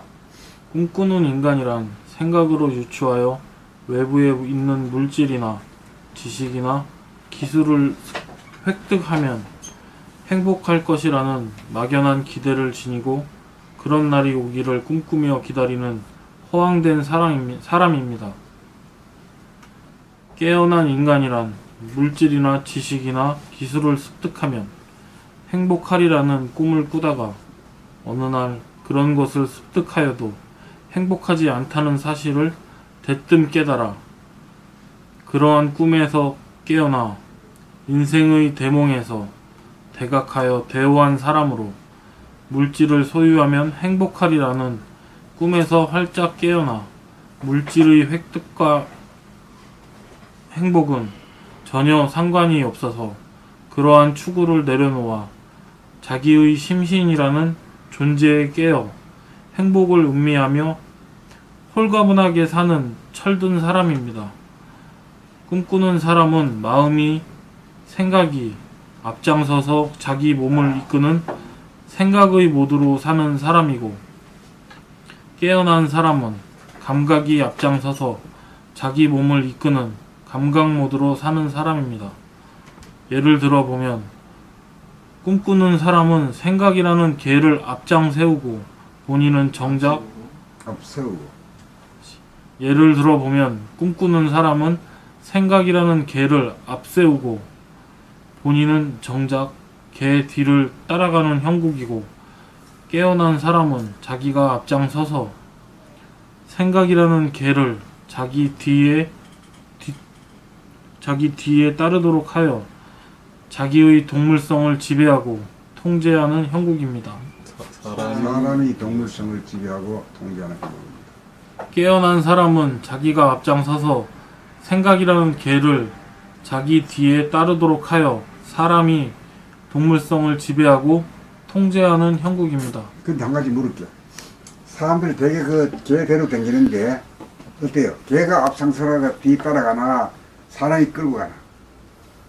꿈꾸는 인간이란 생각으로 유추하여 외부에 있는 물질이나 지식이나 기술을 획득하면 행복할 것이라는 막연한 기대를 지니고 그런 날이 오기를 꿈꾸며 기다리는 허황된 사람입니다. 깨어난 인간이란 물질이나 지식이나 기술을 습득하면 행복하리라는 꿈을 꾸다가 어느 날 그런 것을 습득하여도 행복하지 않다는 사실을 대뜸 깨달아 그러한 꿈에서 깨어나 인생의 대몽에서 대각하여 대오한 사람으로 물질을 소유하면 행복하리라는 꿈에서 활짝 깨어나 물질의 획득과 행복은 전혀 상관이 없어서 그러한 추구를 내려놓아 자기의 심신이라는 존재에 깨어 행복을 음미하며 홀가분하게 사는 철든 사람입니다. 꿈꾸는 사람은 마음이 생각이 앞장서서 자기 몸을 이끄는 생각의 모드로 사는 사람이고 깨어난 사람은 감각이 앞장서서 자기 몸을 이끄는 감각 모드로 사는 사람입니다. 예를 들어 보면 꿈꾸는 사람은 생각이라는 개를 앞장 세우고 본인은 정작 앞세우고. 예를 들어 보면 꿈꾸는 사람은 생각이라는 개를 앞세우고 본인은 정작 개 뒤를 따라가는 형국이고 깨어난 사람은 자기가 앞장서서 생각이라는 개를 자기 뒤에 따르도록 하여 자기의 동물성을 지배하고 통제하는 형국입니다. 사람이 동물성을 지배하고 통제하는 행복입니다. 깨어난 사람은 자기가 앞장서서 생각이라는 개를 자기 뒤에 따르도록 하여 사람이 동물성을 지배하고 통제하는 형국입니다. 근데 한 가지 물을게요. 사람들이 되게 그 개대로 댕기는데 어때요? 개가 앞장서가 뒤 따라가나 사람이 끌고 가나?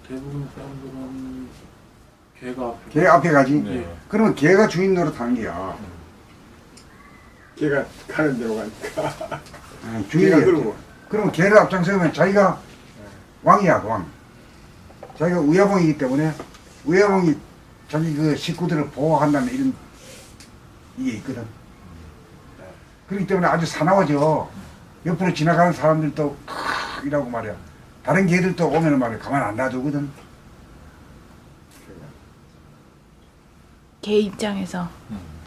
대부분 사람들은 개가 앞에 개 앞에 가지? 네. 그러면 개가 주인 노릇하는 게야. 걔가 가는 대로 가니까. 주인이야. 걔가 끌고. 그러면 개를 앞장서면 자기가 왕이야, 왕. 자기가 우야봉이기 때문에 우야봉이 자기 그 식구들을 보호한다는 이런 이게 있거든. 그렇기 때문에 아주 사나워져. 옆으로 지나가는 사람들도 이라고 말이야. 다른 개들도 오면 말이야 가만 안 놔두거든. 개 입장에서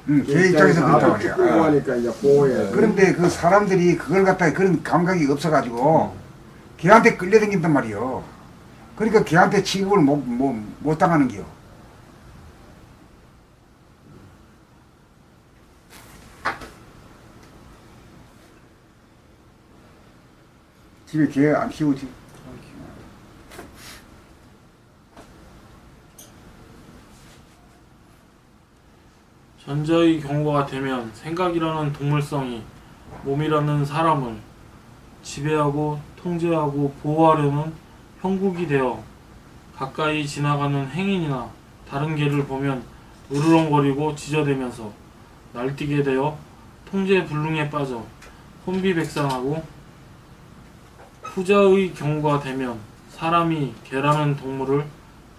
개 입장에서 그렇단 앞에 말이야. 끌고 가니까 이제 보호해. 그런데 그 사람들이 그걸 갖다가 그런 감각이 없어가지고 걔한테 끌려다닌단 말이요. 그러니까 걔한테 취급을 못 당하는 게요. 집에 개 안 키우지? 전자의 경우가 되면 생각이라는 동물성이 몸이라는 사람을 지배하고 통제하고 보호하려는 형국이 되어 가까이 지나가는 행인이나 다른 개를 보면 으르렁거리고 지저대면서 날뛰게 되어 통제 불능에 빠져 혼비백산하고 후자의 경우가 되면 사람이 개라는 동물을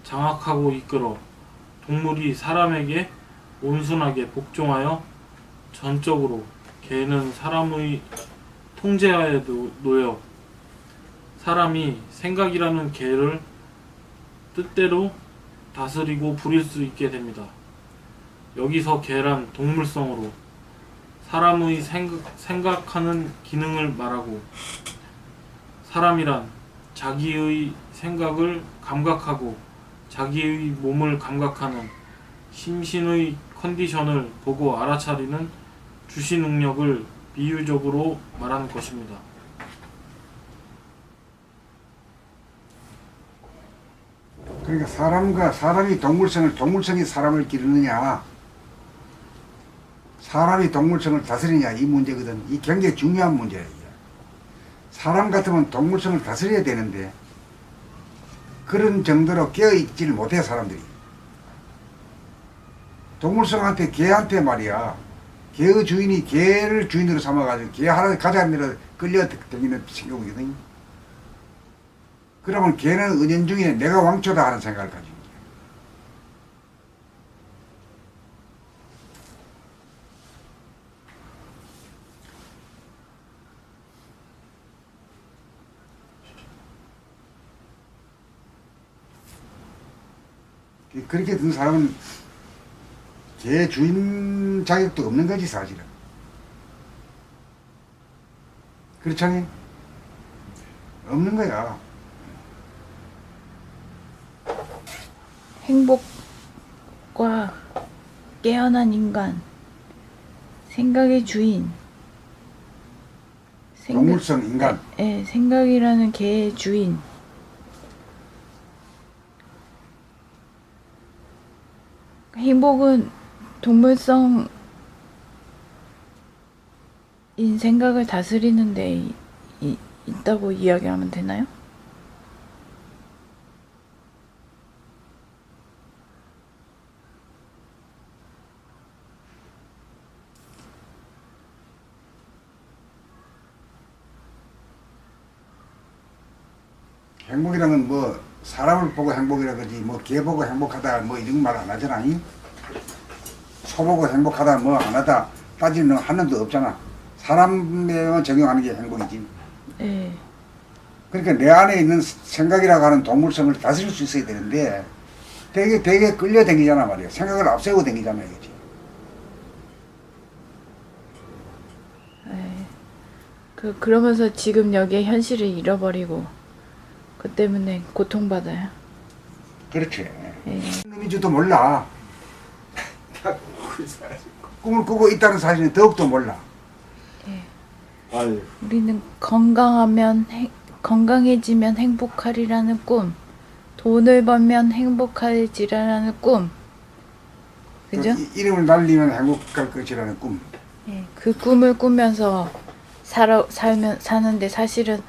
장악하고 이끌어 동물이 사람에게 온순하게 복종하여 전적으로 개는 사람의 통제하에 놓여 사람이 생각이라는 개를 뜻대로 다스리고 부릴 수 있게 됩니다. 여기서 개란 동물성으로 사람의 생각하는 기능을 말하고 사람이란 자기의 생각을 감각하고 자기의 몸을 감각하는 심신의 컨디션을 보고 알아차리는 주시 능력을 비유적으로 말하는 것입니다. 그러니까 사람이 동물성이 사람을 기르느냐, 사람이 동물성을 다스리냐, 이 문제거든. 이 굉장히 중요한 문제야. 이게. 사람 같으면 동물성을 다스려야 되는데 그런 정도로 깨어있지를 못해 사람들이. 동물성한테 개한테 말이야, 개의 주인이 개를 주인으로 삼아가지고 개 하나 가자미로 끌려다니는 생각이거든. 그러면 개는 은연중에 내가 왕초다 하는 생각을 가지고 있는 거야. 그렇게 든 사람은 개 주인 자격도 없는 거지 사실은. 그렇잖니? 없는 거야. 행복과 깨어난 인간, 생각의 주인, 동물성 인간. 생각이라는 개의 주인. 행복은 동물성인 생각을 다스리는 데 있다고 이야기하면 되나요? 행복이라는 뭐 사람을 보고 행복이라 그러지 뭐 개 보고 행복하다 뭐 이런 말 안 하잖아. 소 보고 행복하다 뭐 안 하다 따지는 하나도 없잖아. 사람에만 적용하는 게 행복이지. 네. 그러니까 내 안에 있는 생각이라고 하는 동물성을 다스릴 수 있어야 되는데 되게 끌려다니잖아 말이야. 생각을 앞세우고 다니잖아 이거지. 그러면서 지금 여기에 현실을 잃어버리고 그 때문에 고통받아요. 그렇지. 예. 놈인 줄도 몰라. 꿈을 꾸고 있다는 사실은 더욱더 몰라. 아유, 우리는 건강해지면 행복하리라는 꿈, 돈을 벌면 행복해지라는 꿈, 그죠? 이름을 날리면 행복할 것이라는 꿈. 예, 그 꿈을 꾸면서 사는데 사실은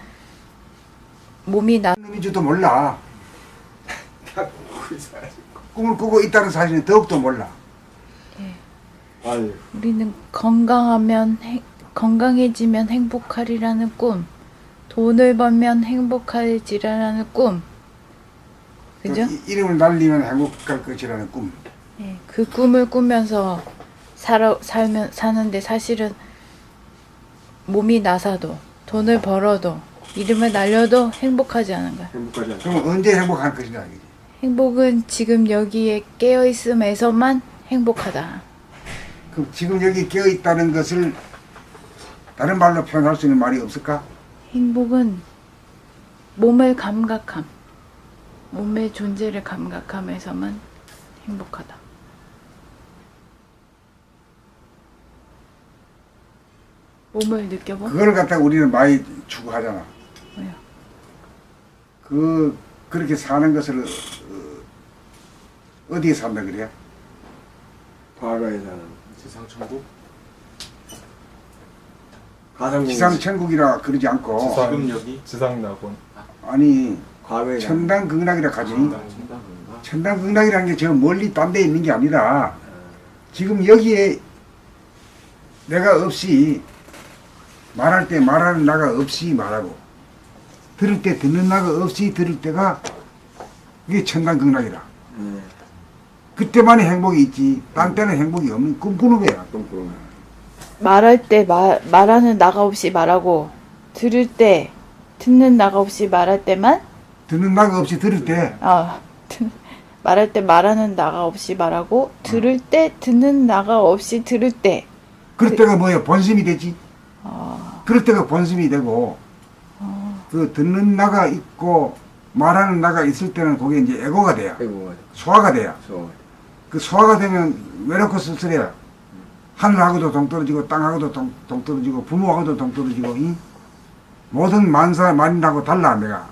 몸이 놈인 줄도 몰라. 꿈을 꾸고 있다는 사실은 더욱더 몰라. 아유, 우리는 건강해지면 행복하리라는 꿈, 돈을 벌면 행복해지라는 꿈, 그죠? 이름을 날리면 행복할 것이라는 꿈. 예, 그 꿈을 꾸면서 사는데 사실은 몸이 나사도 돈을 벌어도 이름을 날려도 행복하지 않은 거야. 행복하지 않다. 그럼 언제 행복할 것이냐 이거지. 행복은 지금 여기에 깨어있음에서만 행복하다. 그럼 지금 여기 깨어 있다는 것을 다른 말로 표현할 수 있는 말이 없을까? 행복은 몸을 감각함, 몸의 존재를 감각함에서만 행복하다. 몸을 느껴봐? 그걸 갖다가 우리는 많이 추구하잖아. 뭐야? 그렇게 사는 것을 어디에 산다 그래요? 과거에 사는 지상천국? 가상 지상천국이라 그러지 않고 지금 여기? 지상낙원. 아니 과거에 천당극락이라 하지. 천당인가? 천당극락이라는 게 저 멀리 딴 데 있는 게 아니라 지금 여기에 내가 없이 말할 때 말하는 나가 없이 말하고 들을 때 듣는 나가 없이 들을 때가 이게 천당극락이라. 그때만이 행복이 있지. 딴 때는 행복이 없는 꿈꾸는 거야. 꿈꾸는 거야. 말할 때 말하는 나가 없이 말하고 들을 때 듣는 나가 없이 말할 때만 듣는 나가 없이 들을 때 말할 때 말하는 나가 없이 말하고 들을 때 듣는 나가 없이 들을 때 그럴 때가 뭐야? 본심이 되지. 그럴 때가 본심이 되고 그 듣는 나가 있고 말하는 나가 있을 때는 그게 이제 에고가 돼야. 아이고, 소화가 돼야. 저 그 소화가 되면 외롭고 쓸쓸해야. 하늘하고도 동떨어지고 땅하고도 동떨어지고 부모하고도 동떨어지고 이? 모든 만인하고 달라 내가.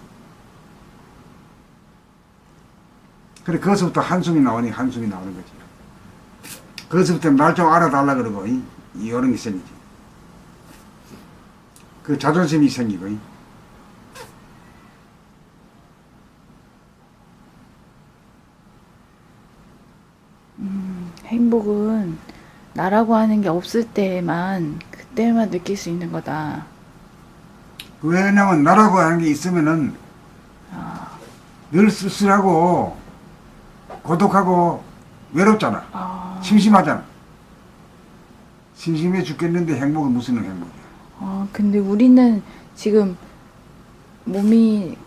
그래 거기서부터 한숨이 나오니 한숨이 나오는 거지. 거기서부터 날 좀 알아달라 그러고 이런 게 생기지. 그 자존심이 생기고 행복은 나라고 하는 게 없을 때만 그때만 느낄 수 있는 거다. 왜냐면 나라고 하는 게 있으면은 늘 쓸쓸하고 고독하고 외롭잖아. 심심하잖아. 심심해 죽겠는데 행복은 무슨 행복이야. 근데 우리는 지금 몸이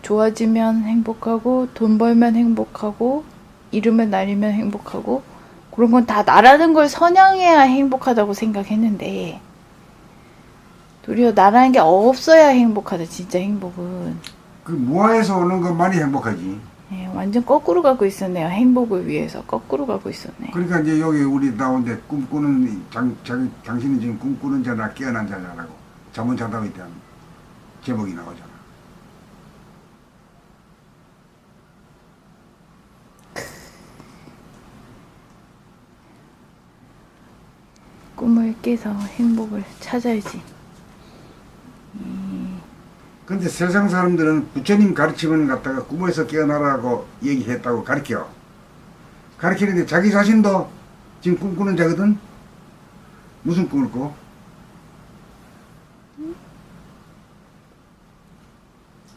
좋아지면 행복하고 돈 벌면 행복하고 이루면 날리면 행복하고 그런 건 다 나라는 걸 선양해야 행복하다고 생각했는데 도리어 나라는 게 없어야 행복하다. 진짜 행복은. 그 무아에서 오는 것만이 행복하지. 예, 완전 거꾸로 가고 있었네요. 행복을 위해서 거꾸로 가고 있었네. 그러니까 이제 여기 우리 나온데 꿈꾸는 당신은 지금 꿈꾸는 자나 깨어난 자냐라고 잠은 자다에 대한 제목이 나오잖아. 꿈을 깨서 행복을 찾아야지. 근데 세상 사람들은 부처님 가르침을 갖다가 꿈에서 깨어나라고 얘기했다고 가르쳐. 가르치는데 자기 자신도 지금 꿈꾸는 자거든. 무슨 꿈을 꿔?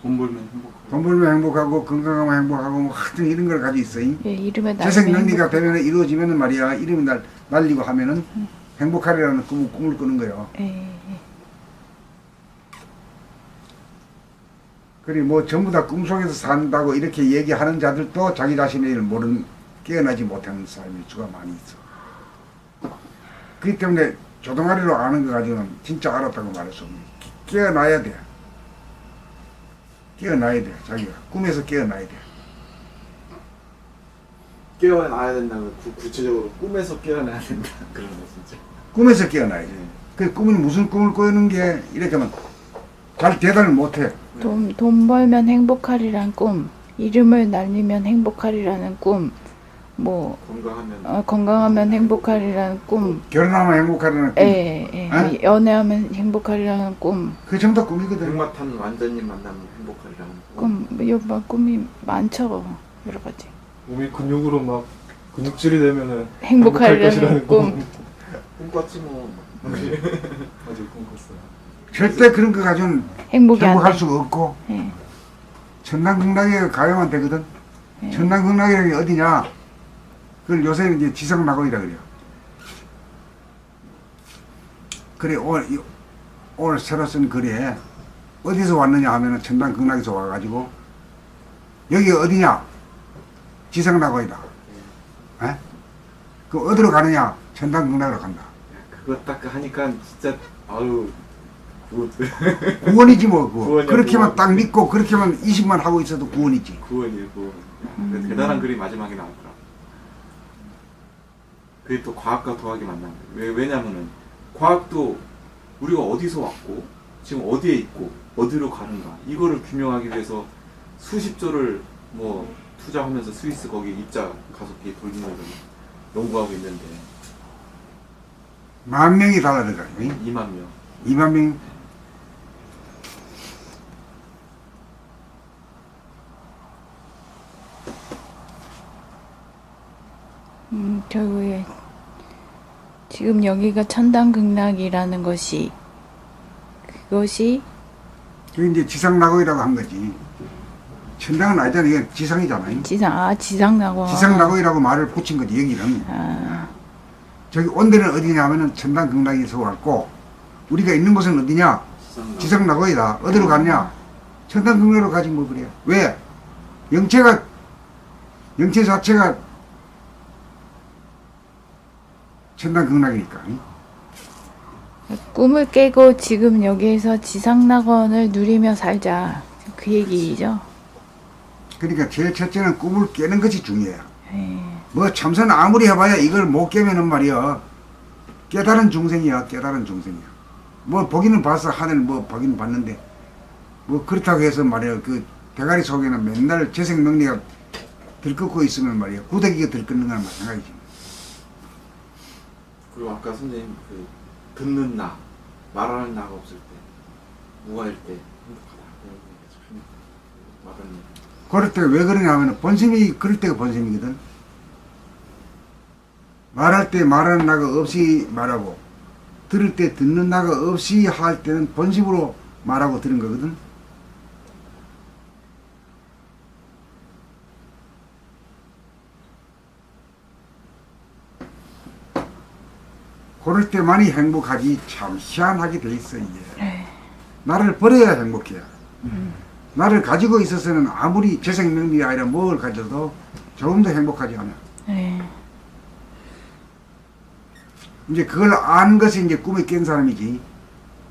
돈 벌면 행복하고. 돈 벌면 행복하고 건강하면 행복하고 뭐 하여튼 이런 걸 가지고 있어. 예, 이름에 재생 능리가 되면 이루어지면 말이야. 이름이 날리고 하면은 행복하리라는 꿈을 꾸는 거예요. 예. 그리 뭐 전부 다 꿈속에서 산다고 이렇게 얘기하는 자들도 자기 자신의 일을 깨어나지 못하는 사람이 수가 많이 있어. 그렇기 때문에 조동아리로 아는 거 가지고는 진짜 알았다고 말할 수 없는. 깨어나야 돼. 깨어나야 돼. 자기가 꿈에서 깨어나야 돼. 깨어나야 된다고 구체적으로 꿈에서 깨어나야 된다. 그런 거 진짜. 꿈에서 깨어나야 돼. 그 꿈은 무슨 꿈을 꾸는 게 이렇게 하면 잘 대답을 못해. 돈 벌면 행복하리란 꿈, 이름을 날리면 행복하리라는 꿈, 뭐 건강하면 행복하리라는 꿈, 결혼하면 행복하다는 꿈. 에? 연애하면 행복하리라는 꿈. 그 정도 꿈이거든. 백마탄 완전히 만나면 행복하리라는 꿈. 꿈이 많죠. 여러 가지. 몸이 근육으로 막 근육질이 되면은 행복하리라는 꿈. 꿈꿨지 뭐. 아직 꿈꿨어요. 절대 그런 거 가지고는 행복이 안 행복할 돼. 수가 없고 예. 천당극락에 가야만 되거든. 천당극락이라는 게 어디냐? 그걸 요새는 이제 지성낙원이라 그래요. 그래 오늘 새로 쓴 글에 어디서 왔느냐 하면은 천당극락에서 와가지고 여기 어디냐? 지성낙원이다. 에? 그 어디로 가느냐? 천당극락으로 간다. 그거 딱 하니까 진짜 아유 구원이지 뭐 그거. 구원이야, 그렇게만 구원. 딱 믿고 그렇게만 인식만 하고 있어도 구원이지. 구원이에요 구원. 그 대단한 글이 마지막에 나오더라. 그게 또 과학과 도학이 만난 거예요. 왜냐면은 과학도 우리가 어디서 왔고 지금 어디에 있고 어디로 가는가 이거를 규명하기 위해서 수십조를 뭐 투자하면서 스위스 거기 입자 가속기 돌리는 걸 연구하고 있는데 10,000명이 달라들어가. 2만 명. 2만 명. 결국에 지금 여기가 천당극락이라는 것이 그것이 그게 이제 지상낙원이라고 한 거지. 천당은 아니잖아. 이게 지상이잖아요. 지상낙원. 지상낙원이라고 말을 붙인 거지, 여기는. 아, 저기 온 데는 어디냐면은 천당극락에서 왔고, 우리가 있는 곳은 어디냐? 지상낙원이다. 어디로 갔냐? 천당극락으로 가지 뭐 그래요. 왜? 영체 자체가 천당극락이니까. 꿈을 깨고 지금 여기에서 지상낙원을 누리며 살자. 그 얘기죠. 그러니까 제일 첫째는 꿈을 깨는 것이 중요해요. 예. 뭐 참선 아무리 해봐야 이걸 못 깨면은 말이야. 깨달은 중생이야. 깨달은 중생이야. 뭐 보기는 봤어. 하늘 뭐 보기는 봤는데 뭐 그렇다고 해서 말이야. 그 대가리 속에는 맨날 재생명리가 들끓고 있으면 말이야. 구더기가 들끓는 거랑 마찬가지지. 그리고 아까 선생님 그 듣는 나, 말하는 나가 없을 때, 무아일 때 행복하다. 그런 얘기 계속 합니다. 와닿네요. 그럴 때 왜 그러냐 하면 본심이 그럴 때가 본심이거든. 말할 때 말하는 나가 없이 말하고 들을 때 듣는 나가 없이 할 때는 본심으로 말하고 들은 거거든. 그럴 때만이 행복하지. 참 희한하게 돼 있어 이게. 나를 버려야 행복해. 나를 가지고 있어서는 아무리 재생명리가 아니라 뭘 가져도 조금 더 행복하지 않아. 예. 이제 그걸 아는 것이 이제 꿈에 깬 사람이지.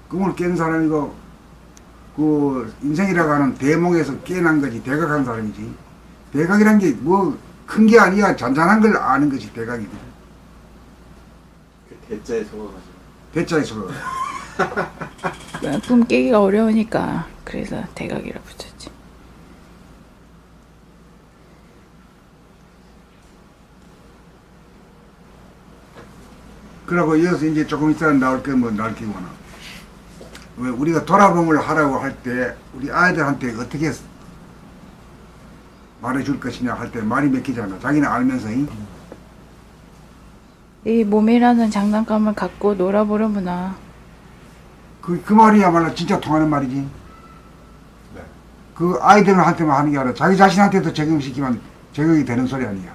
꿈을 깬 사람이고 그 인생이라고 하는 대몽에서 깨난 거지. 대각한 사람이지. 대각이란 게 뭐 큰 게 아니야. 잔잔한 걸 아는 것이 대각이거든. 그 대자에 적어가지고. 대자에서 꿈 깨기가 어려우니까 그래서 대각이라 붙였지. 그러고 이어서 이제 조금 있다가 나올 게 뭐 나올 게구나. 왜 우리가 돌아봄을 하라고 할 때 우리 아이들한테 어떻게 말해줄 것이냐 할 때 말이 맥히잖아. 자기는 알면서. 이 몸이라는 장난감을 갖고 놀아보려구나. 그 말이야말로 진짜 통하는 말이지. 그 아이들한테만 하는 게 아니라 자기 자신한테도 적용시키면 적용이 되는 소리 아니야.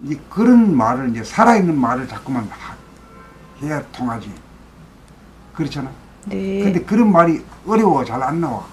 이 그런 말을 이제 살아있는 말을 자꾸만 해야 통하지. 그렇잖아. 네. 근데 그런 말이 어려워. 잘 안 나와.